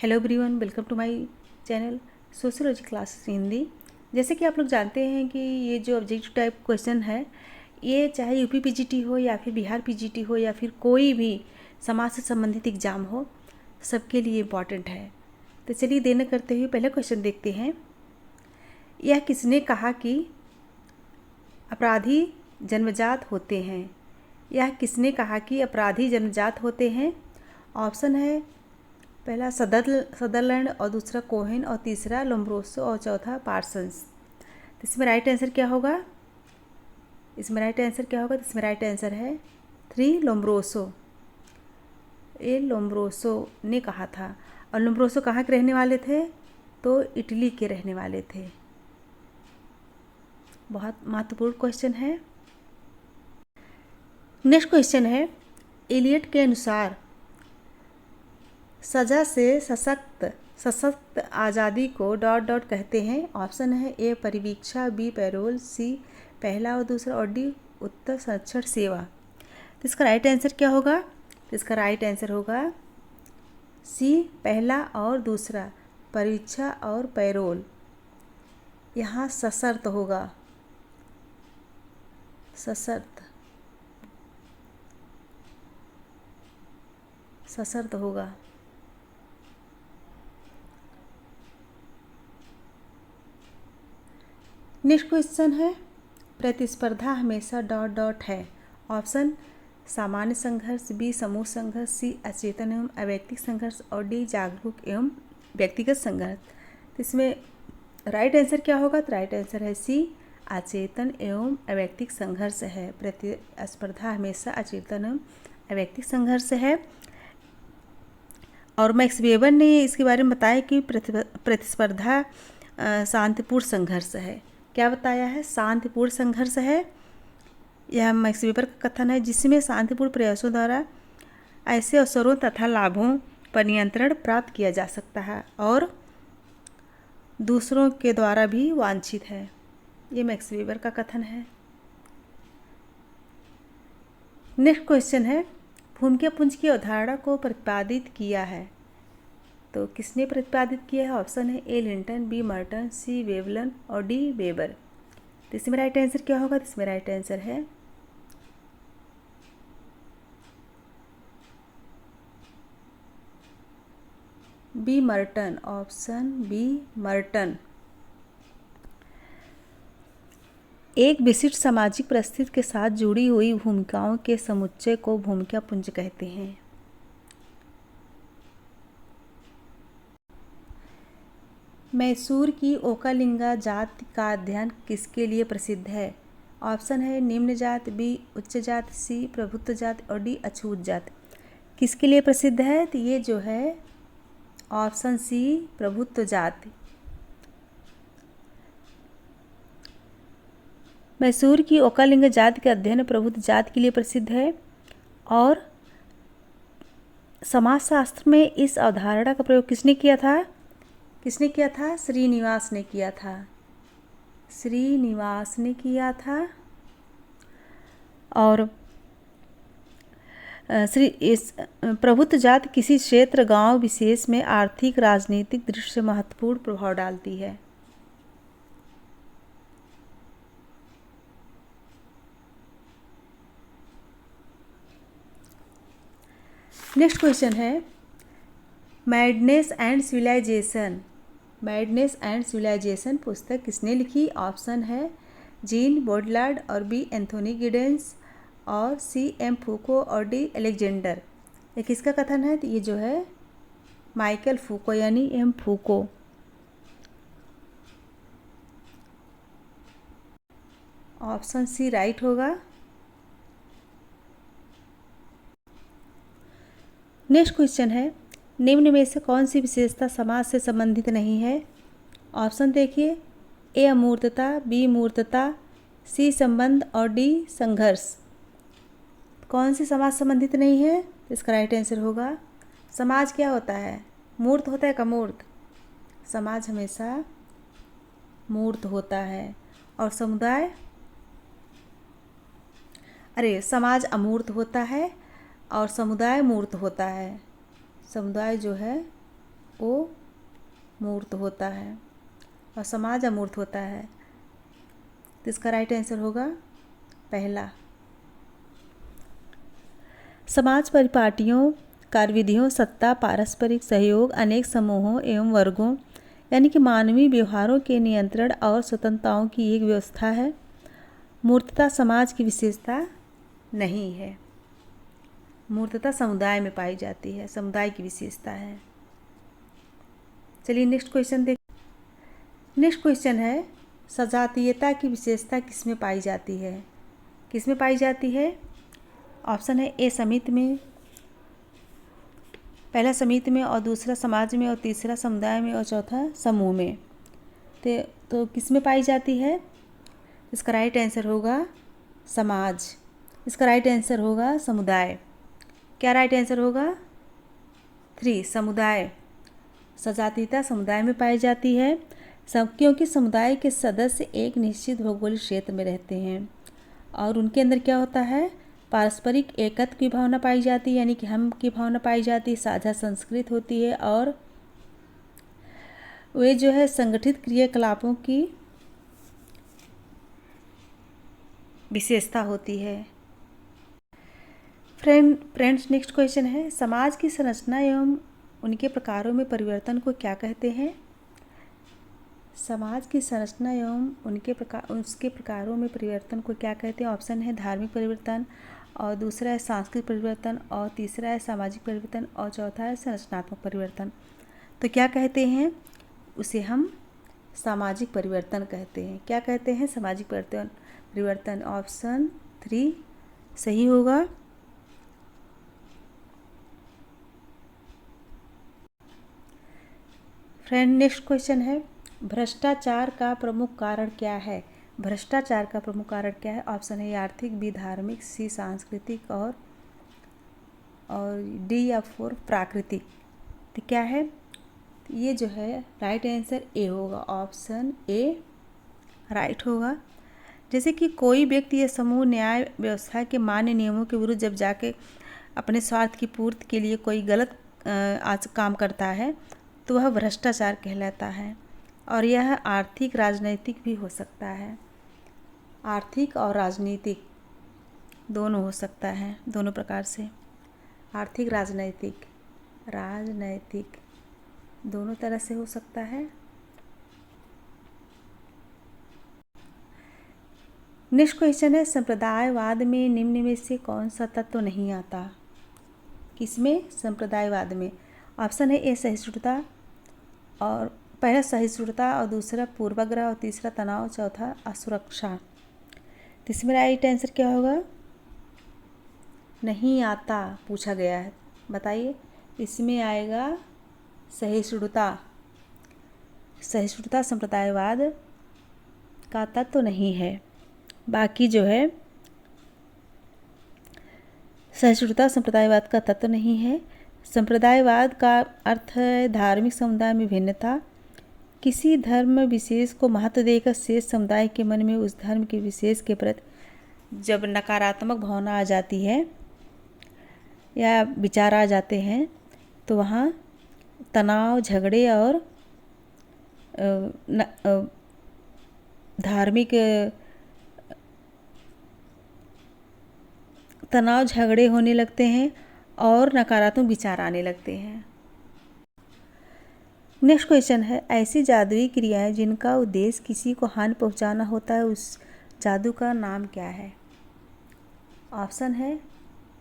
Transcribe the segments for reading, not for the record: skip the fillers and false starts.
Hello everyone, welcome to my channel sociology classes Hindi. जैसे कि आप लोग जानते हैं कि ये जो ऑब्जेक्टिव टाइप क्वेश्चन है, ये चाहे यूपी पीजीटी हो या फिर बिहार पीजीटी हो या फिर कोई भी समाज से संबंधित एग्ज़ाम हो, सबके लिए इम्पॉर्टेंट है। तो चलिए देर न करते हुए पहले क्वेश्चन देखते हैं। यह किसने कहा कि अपराधी जन्मजात होते हैं? यह किसने कहा कि अपराधी जन्मजात होते हैं? ऑप्शन है पहला सदरलैंड और दूसरा कोहेन और तीसरा लोम्ब्रोसो और चौथा पार्सन्स। तो इसमें राइट आंसर क्या होगा? तो इसमें राइट आंसर है 3 लोम्ब्रोसो। ये लोम्ब्रोसो ने कहा था। और लोम्ब्रोसो कहाँ के रहने वाले थे? तो इटली के रहने वाले थे। बहुत महत्वपूर्ण क्वेश्चन है। नेक्स्ट क्वेश्चन है, एलियट के अनुसार सजा से सशक्त आज़ादी को डॉट डॉट कहते हैं। ऑप्शन है ए परिवीक्षा, बी पैरोल, सी पहला और दूसरा और डी उत्तर संरक्षण सेवा। तो इसका राइट आंसर क्या होगा? तो इसका राइट आंसर होगा सी पहला और दूसरा, परिवीक्षा और पैरोल। यहाँ सशर्त होगा, सशर्त होगा। नेक्स्ट क्वेश्चन है, प्रतिस्पर्धा हमेशा डॉट डॉट है। ऑप्शन सामान्य संघर्ष, बी समूह संघर्ष, सी अचेतन एवं अवैयक्तिक संघर्ष और डी जागरूक एवं व्यक्तिगत संघर्ष। तो इसमें राइट आंसर क्या होगा? तो राइट आंसर है सी अचेतन एवं अवैयक्तिक संघर्ष है। प्रतिस्पर्धा हमेशा अचेतन एवं अवैयक्तिक संघर्ष है। और मैक्स वेबर ने इसके बारे में बताया कि प्रतिस्पर्धा शांतिपूर्ण संघर्ष है। क्या बताया है? शांतिपूर्ण संघर्ष है। यह मैक्स वेबर का कथन है, जिसमें शांतिपूर्ण प्रयासों द्वारा ऐसे अवसरों तथा लाभों पर नियंत्रण प्राप्त किया जा सकता है और दूसरों के द्वारा भी वांछित है। ये मैक्स वेबर का कथन है। नेक्स्ट क्वेश्चन है, भूमिका पुंज की अवधारणा को प्रतिपादित किया है। तो किसने प्रतिपादित किया है? ऑप्शन है ए लिंटन, बी मर्टन, सी वेवलन और डी वेबर। तो इसमें राइट आंसर क्या होगा? तो इसमें राइट आंसर है B Merton. Option B Merton. एक विशिष्ट सामाजिक परिस्थिति के साथ जुड़ी हुई भूमिकाओं के समुच्चय को भूमिका पुंज कहते हैं। मैसूर की ओकालिंगा जाति का अध्ययन किसके लिए प्रसिद्ध है? ऑप्शन है निम्न जाति, बी उच्च जाति, सी प्रभुत्व जाति और डी अछूत जाति। किसके लिए प्रसिद्ध है? तो ये जो है ऑप्शन सी प्रभुत्व जाति। मैसूर की ओकालिंगा जाति का अध्ययन प्रभुत्व जाति के लिए प्रसिद्ध है। और समाजशास्त्र में इस अवधारणा का प्रयोग किसने किया था? श्रीनिवास ने किया था। और प्रभुत्व जाति किसी क्षेत्र, गांव विशेष में आर्थिक राजनीतिक दृष्टि से महत्वपूर्ण प्रभाव डालती है। नेक्स्ट क्वेश्चन है, मैडनेस एंड सिविलाइजेशन पुस्तक किसने लिखी? ऑप्शन है जीन बॉडलार्ड और बी एंथोनी गिडेंस और सी एम फूको और डी अलेक्जेंडर। ये किसका कथन है? तो ये जो है माइकल फूको यानी एम फूको। ऑप्शन सी राइट होगा। नेक्स्ट क्वेश्चन है, निम्न में से कौन सी विशेषता समाज से संबंधित नहीं है? ऑप्शन देखिए, ए अमूर्तता, बी मूर्तता, सी संबंध और डी संघर्ष। कौन सी समाज संबंधित नहीं है? तो इसका राइट आंसर होगा, समाज क्या होता है? मूर्त होता है का मूर्त? समाज हमेशा मूर्त होता है। और समाज अमूर्त होता है और समुदाय मूर्त होता है। समुदाय जो है वो मूर्त होता है और समाज अमूर्त होता है। तो इसका राइट आंसर होगा पहला। समाज परिपाटियों, कार्यविधियों, सत्ता, पारस्परिक सहयोग, अनेक समूहों एवं वर्गों यानी कि मानवीय व्यवहारों के नियंत्रण और स्वतंत्रताओं की एक व्यवस्था है। मूर्तता समाज की विशेषता नहीं है। मूर्तता समुदाय में पाई जाती है, समुदाय की विशेषता है। चलिए नेक्स्ट क्वेश्चन देख। नेक्स्ट क्वेश्चन है, सजातीयता की विशेषता किसमें पाई जाती है? किसमें पाई जाती है? ऑप्शन है ए समिति में, पहला समिति में, और दूसरा समाज में, और तीसरा समुदाय में, और चौथा समूह में। तो किस में पाई जाती है? इसका राइट आंसर होगा समाज। इसका राइट आंसर होगा समुदाय। क्या राइट आंसर होगा? 3 समुदाय। सजातीयता समुदाय में पाई जाती है क्योंकि समुदाय के सदस्य एक निश्चित भौगोलिक क्षेत्र में रहते हैं और उनके अंदर क्या होता है, पारस्परिक एकत्व की भावना पाई जाती है, यानी कि हम की भावना पाई जाती है, साझा संस्कृति होती है और वे जो है संगठित क्रियाकलापों की विशेषता होती है। फ्रेंड्स नेक्स्ट क्वेश्चन है, समाज की संरचना एवं उनके प्रकारों में परिवर्तन को क्या कहते हैं? समाज की संरचना एवं उसके प्रकारों में परिवर्तन को क्या कहते हैं? ऑप्शन है धार्मिक परिवर्तन, और दूसरा है सांस्कृतिक परिवर्तन, और तीसरा है सामाजिक परिवर्तन, और चौथा है संरचनात्मक परिवर्तन। तो क्या कहते हैं? उसे हम सामाजिक परिवर्तन कहते हैं। क्या कहते हैं? सामाजिक परिवर्तन। ऑप्शन 3 सही होगा। फ्रेंड नेक्स्ट क्वेश्चन है, भ्रष्टाचार का प्रमुख कारण क्या है? भ्रष्टाचार का प्रमुख कारण क्या है? ऑप्शन है आर्थिक, बी धार्मिक, सी सांस्कृतिक, और डी या 4 प्राकृतिक। तो क्या है? ये जो है राइट आंसर ए होगा। ऑप्शन ए राइट होगा। जैसे कि कोई व्यक्ति या समूह न्याय व्यवस्था के मान्य नियमों के विरुद्ध जब जाके अपने स्वार्थ की पूर्ति के लिए कोई गलत काम करता है तो वह भ्रष्टाचार कहलाता है। और यह आर्थिक राजनैतिक भी हो सकता है। आर्थिक और राजनीतिक दोनों हो सकता है, दोनों प्रकार से। आर्थिक राजनैतिक दोनों तरह से हो सकता है। नेक्स्ट क्वेश्चन है, संप्रदायवाद में निम्न में से कौन सा तत्व नहीं आता? किसमें? संप्रदायवाद में। ऑप्शन है ए सहिष्णुता, और पहला सहिष्णुता, और दूसरा पूर्वाग्रह, और तीसरा तनाव, चौथा असुरक्षा। तो इसमें राइट आंसर क्या होगा? नहीं आता पूछा गया है, बताइए। इसमें आएगा सहिष्णुता। सहिष्णुता संप्रदायवाद का तत्व नहीं है। बाकी जो है सहिष्णुता संप्रदायवाद का तत्व नहीं है। संप्रदायवाद का अर्थ है धार्मिक समुदाय में भिन्नता, किसी धर्म विशेष को महत्व देकर शेष समुदाय के मन में उस धर्म के विशेष के प्रति जब नकारात्मक भावना आ जाती है या विचार आ जाते हैं तो वहाँ तनाव, झगड़े और धार्मिक तनाव, झगड़े होने लगते हैं और नकारात्मक विचार आने लगते हैं। नेक्स्ट क्वेश्चन है, ऐसी जादुई क्रियाएं जिनका उद्देश्य किसी को हानि पहुंचाना होता है, उस जादू का नाम क्या है? ऑप्शन है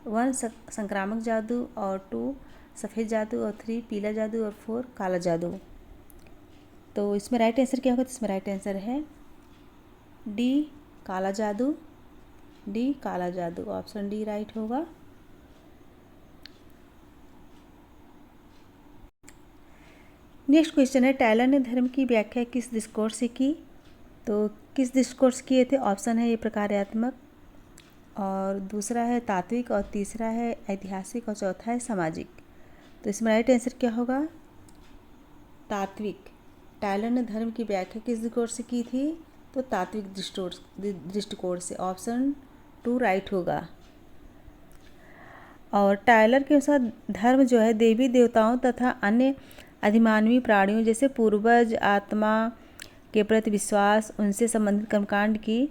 1 संक्रामक जादू, और 2 सफ़ेद जादू, और 3 पीला जादू, और 4 काला जादू। तो इसमें राइट आंसर क्या होगा? तो इसमें राइट आंसर है डी काला जादू। डी काला जादू, ऑप्शन डी राइट होगा। नेक्स्ट क्वेश्चन है, टैलर ने धर्म की व्याख्या किस दृष्टिकोण से की? तो किस दृष्टिकोण से किए थे? ऑप्शन है ये प्रकार्यात्मक, और दूसरा है तात्विक, और तीसरा है ऐतिहासिक, और चौथा है सामाजिक। तो इसमें राइट आंसर क्या होगा? तात्विक। टैलर ने धर्म की व्याख्या किस दृष्टिकोण से की थी? तो तात्विक दृष्टिकोण से। ऑप्शन 2 राइट होगा। और टायलर के अनुसार धर्म जो है देवी देवताओं तथा अन्य अधिमानवीय प्राणियों जैसे पूर्वज, आत्मा के प्रति विश्वास, उनसे संबंधित कर्मकांड की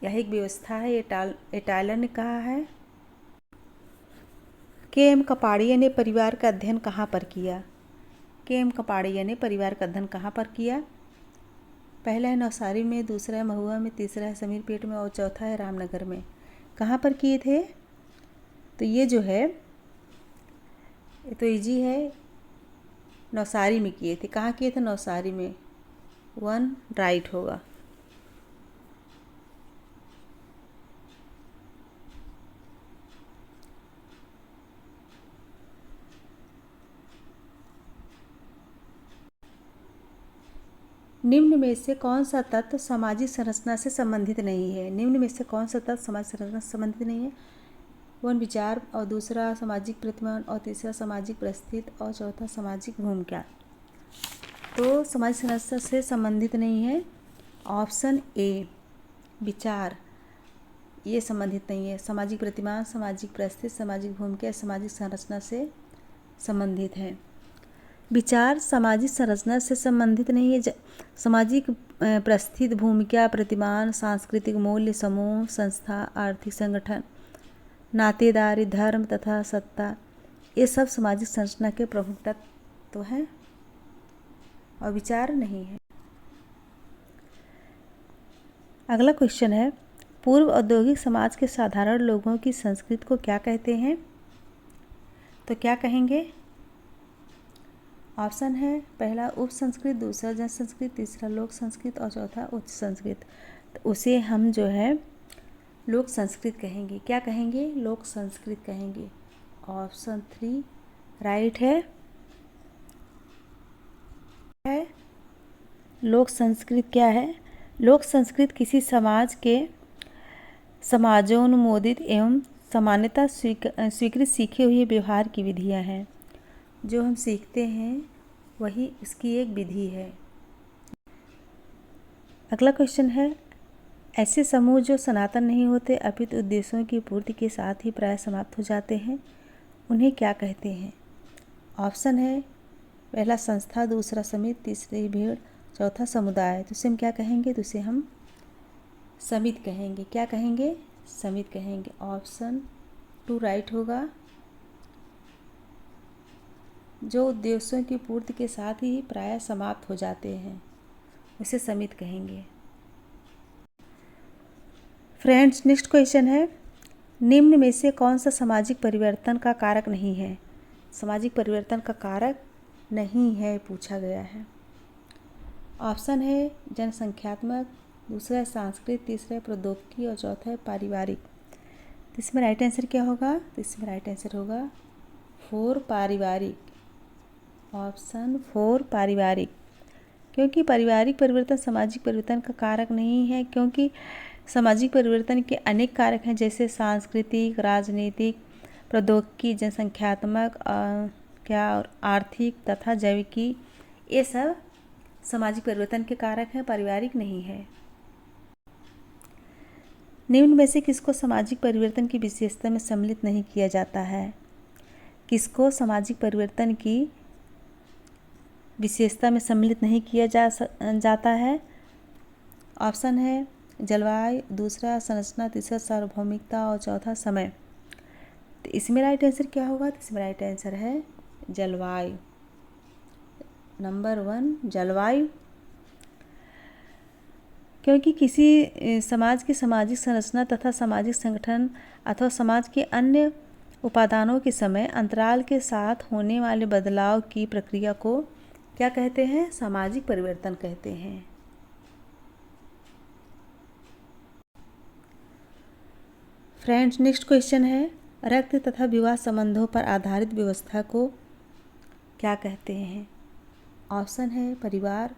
यह एक व्यवस्था है। ये टायलर ने कहा है। के.एम. कपाड़िया ने परिवार का अध्ययन कहाँ पर किया? के.एम. कपाड़िया ने परिवार का अध्ययन कहाँ पर किया? पहला है नवसारी में, दूसरा है महुआ में, तीसरा है समीरपेट में और चौथा है रामनगर में। कहाँ पर किए थे? तो ये जो है ये तो इजी है, नवसारी में किए थे। कहाँ किए थे? नवसारी में। 1 राइट होगा। निम्न में से कौन सा तत्व सामाजिक संरचना से संबंधित नहीं है? निम्न में से कौन सा तत्व सामाजिक संरचना से संबंधित नहीं है? 1 विचार और दूसरा सामाजिक प्रतिमान और तीसरा सामाजिक परिस्थिति और चौथा सामाजिक भूमिका। तो सामाजिक संरचना से संबंधित नहीं है। ऑप्शन ए विचार, ये संबंधित नहीं है। सामाजिक प्रतिमान, सामाजिक परिस्थिति, सामाजिक भूमिका, सामाजिक संरचना से संबंधित है। विचार सामाजिक संरचना से संबंधित नहीं है। सामाजिक परिस्थिति, भूमिका, प्रतिमान, सांस्कृतिक मूल्य, समूह, संस्था, आर्थिक संगठन, नातेदारी, धर्म तथा सत्ता, ये सब सामाजिक संरचना के प्रमुख तत्व तो हैं और विचार नहीं है। अगला क्वेश्चन है, पूर्व औद्योगिक समाज के साधारण लोगों की संस्कृति को क्या कहते हैं? तो क्या कहेंगे? ऑप्शन है पहला उप संस्कृत, दूसरा जन संस्कृत, तीसरा लोक संस्कृत और चौथा उच्च संस्कृत। तो उसे हम जो है लोक संस्कृत कहेंगे। क्या कहेंगे? लोक संस्कृत कहेंगे। ऑप्शन 3 राइट है। लोक संस्कृत क्या है? लोक संस्कृत किसी समाज के समाजोन्मोदित एवं सामान्यतः स्वीकृत सीखे हुए व्यवहार की विधियां हैं। जो हम सीखते हैं वही इसकी एक विधि है। अगला क्वेश्चन है, ऐसे समूह जो सनातन नहीं होते अपितु उद्देश्यों की पूर्ति के साथ ही प्राय समाप्त हो जाते हैं, उन्हें क्या कहते हैं? ऑप्शन है पहला संस्था, दूसरा समिति, तीसरी भीड़, चौथा समुदाय। तो इसे हम क्या कहेंगे? तो इसे हम समिति कहेंगे। क्या कहेंगे? समिति कहेंगे। ऑप्शन 2 राइट होगा। जो उद्देश्यों की पूर्ति के साथ ही प्राय समाप्त हो जाते हैं उसे समिति कहेंगे। फ्रेंड्स, नेक्स्ट क्वेश्चन है, निम्न में से कौन सा सामाजिक परिवर्तन का कारक नहीं है? सामाजिक परिवर्तन का कारक नहीं है पूछा गया है। ऑप्शन है जनसंख्यात्मक, दूसरा है सांस्कृतिक, तीसरा है प्रौद्योगिकी और चौथा है पारिवारिक। तो इसमें राइट आंसर क्या होगा? तो इसमें राइट आंसर होगा 4 पारिवारिक। ऑप्शन 4 पारिवारिक। क्योंकि पारिवारिक परिवर्तन सामाजिक परिवर्तन का कारक नहीं है, क्योंकि सामाजिक परिवर्तन के अनेक कारक हैं जैसे सांस्कृतिक, राजनीतिक, प्रौद्योगिकी, जनसंख्यात्मक और आर्थिक तथा जैविकी। ये सब सामाजिक परिवर्तन के कारक हैं, पारिवारिक नहीं है। निम्न में से किसको सामाजिक परिवर्तन की विशेषता में सम्मिलित नहीं किया जाता है? किसको सामाजिक परिवर्तन की विशेषता में सम्मिलित नहीं किया जाता है? ऑप्शन है जलवायु, दूसरा संरचना, तीसरा सार्वभौमिकता और चौथा समय। तो इसमें राइट आंसर क्या होगा? तो इसमें राइट आंसर है जलवायु। नंबर 1 जलवायु। क्योंकि किसी समाज की सामाजिक संरचना तथा सामाजिक संगठन अथवा समाज के अन्य उपादानों के समय अंतराल के साथ होने वाले बदलाव की प्रक्रिया को क्या कहते हैं? सामाजिक परिवर्तन कहते हैं। फ्रेंड्स, नेक्स्ट क्वेश्चन है, रक्त तथा विवाह संबंधों पर आधारित व्यवस्था को क्या कहते हैं? ऑप्शन है परिवार,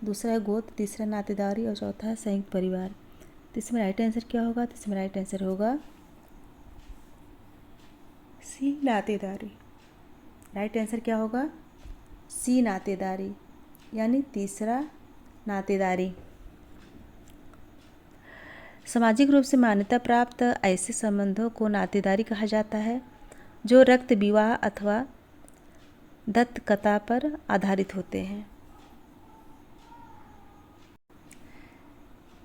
दूसरा है गोत्र, तीसरा नातेदारी और चौथा है संयुक्त परिवार। तो इसमें राइट आंसर क्या होगा? तो इसमें राइट आंसर होगा सी नातेदारी। राइट आंसर क्या होगा? सी नातेदारी, यानी तीसरा नातेदारी। सामाजिक रूप से मान्यता प्राप्त ऐसे संबंधों को नातेदारी कहा जाता है जो रक्त, विवाह अथवा दत्त कथा पर आधारित होते हैं।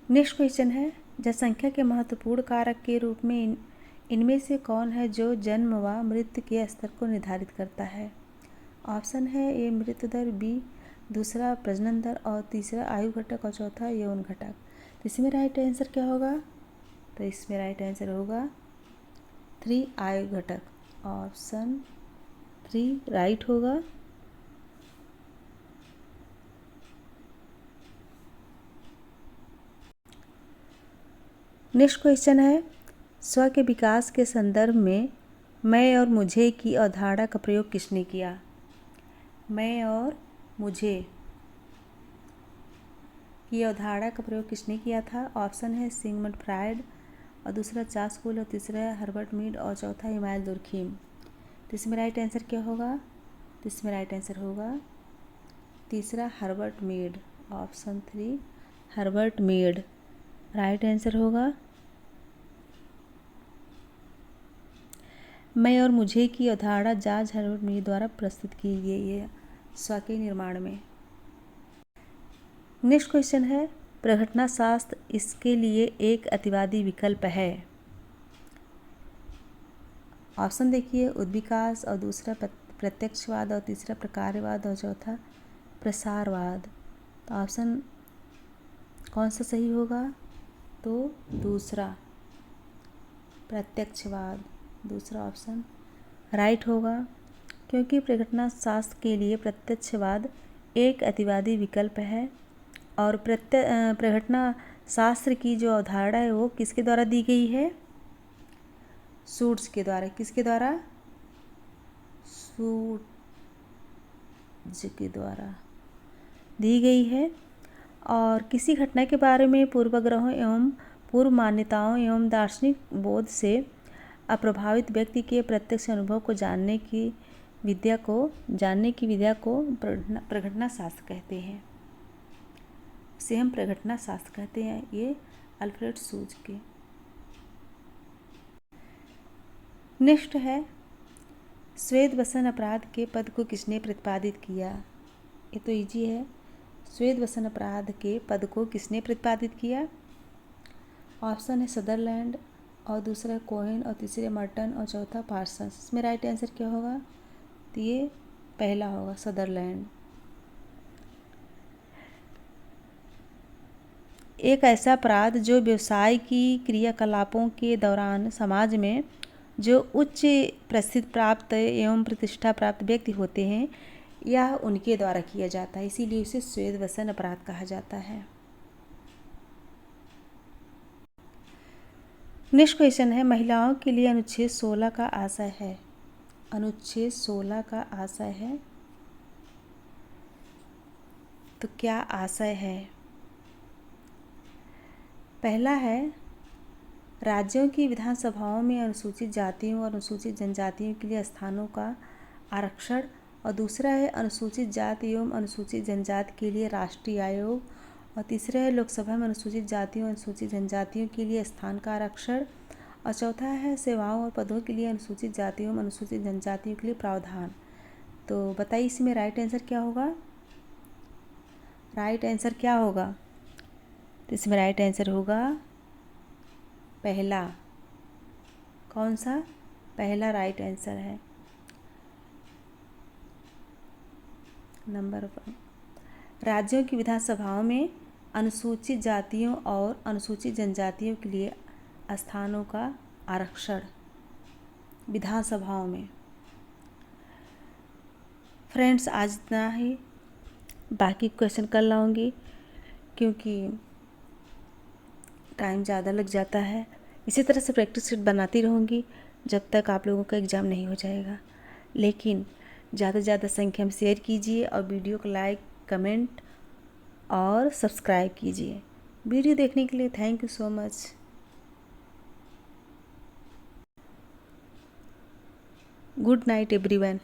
नेक्स्ट क्वेश्चन है, जनसंख्या के महत्वपूर्ण कारक के रूप में इनमें से कौन है जो जन्म व मृत्यु के स्तर को निर्धारित करता है? ऑप्शन है ए मृत्यु दर, बी दूसरा प्रजनन दर और तीसरा आयु घटक और चौथा यौन घटक। तो इसमें राइट आंसर क्या होगा? तो इसमें राइट आंसर होगा 3 आयु घटक। ऑप्शन 3 राइट होगा। नेक्स्ट क्वेश्चन है, स्व के विकास के संदर्भ में मैं और मुझे की अवधारणा का प्रयोग किसने किया? मैं और मुझे की अवधारणा का प्रयोग किसने किया था? ऑप्शन है सिगमंड फ्रायड और दूसरा चार्ल्स कूल और तीसरा है हर्बर्ट मीड और चौथा इमानुएल दुर्खीम। तो इसमें राइट आंसर क्या होगा? तो इसमें राइट आंसर होगा तीसरा Herbert Mead. Option 3 Herbert Mead right answer होगा। मैं और मुझे की अवधारणा जॉर्ज हर्बर्ट मीड द्वारा प्रस्तुत की गई है स्व के निर्माण में। नेक्स्ट क्वेश्चन है, प्रघटना शास्त्र इसके लिए एक अतिवादी विकल्प है। ऑप्शन देखिए, उद्विकास और दूसरा प्रत्यक्षवाद और तीसरा प्रकारवाद और चौथा प्रसारवाद। तो ऑप्शन कौन सा सही होगा? तो दूसरा प्रत्यक्षवाद, दूसरा ऑप्शन राइट होगा, क्योंकि प्रघटना शास्त्र के लिए प्रत्यक्षवाद एक अतिवादी विकल्प है और प्रघटना शास्त्र की जो अवधारणा है वो किसके द्वारा दी गई है? शूट्स के द्वारा। किसके द्वारा? शूट्स के द्वारा दी गई है। और किसी घटना के बारे में पूर्वाग्रहों एवं पूर्व मान्यताओं एवं दार्शनिक बोध से अप्रभावित व्यक्ति के प्रत्यक्ष अनुभव को जानने की विद्या को प्रघटना शास्त्र कहते हैं। इसे हम प्रघटना शास्त्र कहते हैं। ये अल्फ्रेड शूज के। नेक्स्ट है, श्वेत वसन अपराध के पद को किसने प्रतिपादित किया? ये तो इजी है। श्वेत वसन अपराध के पद को किसने प्रतिपादित किया? ऑप्शन है सदरलैंड और दूसरा कोहेन और तीसरे मर्टन और चौथा पार्सन्स। इसमें राइट आंसर क्या होगा? तो ये पहला होगा, सदरलैंड। एक ऐसा अपराध जो व्यवसाय की क्रियाकलापों के दौरान समाज में जो उच्च प्रसिद्धि प्राप्त एवं प्रतिष्ठा प्राप्त व्यक्ति होते हैं, यह उनके द्वारा किया जाता है, इसीलिए इसे श्वेत वसन अपराध कहा जाता है। नेक्स्ट क्वेश्चन है, महिलाओं के लिए अनुच्छेद 16 का आशय है। अनुच्छेद 16 का आशय है, तो क्या आशय है? पहला है, राज्यों की विधानसभाओं में अनुसूचित जातियों और अनुसूचित जनजातियों के लिए स्थानों का आरक्षण और दूसरा है अनुसूचित जाति एवं अनुसूचित जनजाति के लिए राष्ट्रीय आयोग और तीसरा है लोकसभा में अनुसूचित जातियों और अनुसूचित जनजातियों के लिए स्थान का आरक्षण और चौथा है सेवाओं और पदों के लिए अनुसूचित जातियों एवं अनुसूचित जनजातियों के लिए प्रावधान। तो बताइए इसमें राइट आंसर क्या होगा? राइट आंसर क्या होगा? तो इसमें राइट आंसर होगा पहला। कौन सा? पहला राइट आंसर है, नंबर 1। राज्यों की विधानसभाओं में अनुसूचित जातियों और अनुसूचित जनजातियों के लिए स्थानों का आरक्षण विधानसभाओं में। फ्रेंड्स, आज इतना ही, बाकी क्वेश्चन कल लाऊंगी क्योंकि टाइम ज़्यादा लग जाता है। इसी तरह से प्रैक्टिस सेट बनाती रहूँगी जब तक आप लोगों का एग्ज़ाम नहीं हो जाएगा। लेकिन ज़्यादा से ज़्यादा संख्या में शेयर कीजिए और वीडियो को लाइक, कमेंट और सब्सक्राइब कीजिए। वीडियो देखने के लिए thank you so much. Good night everyone.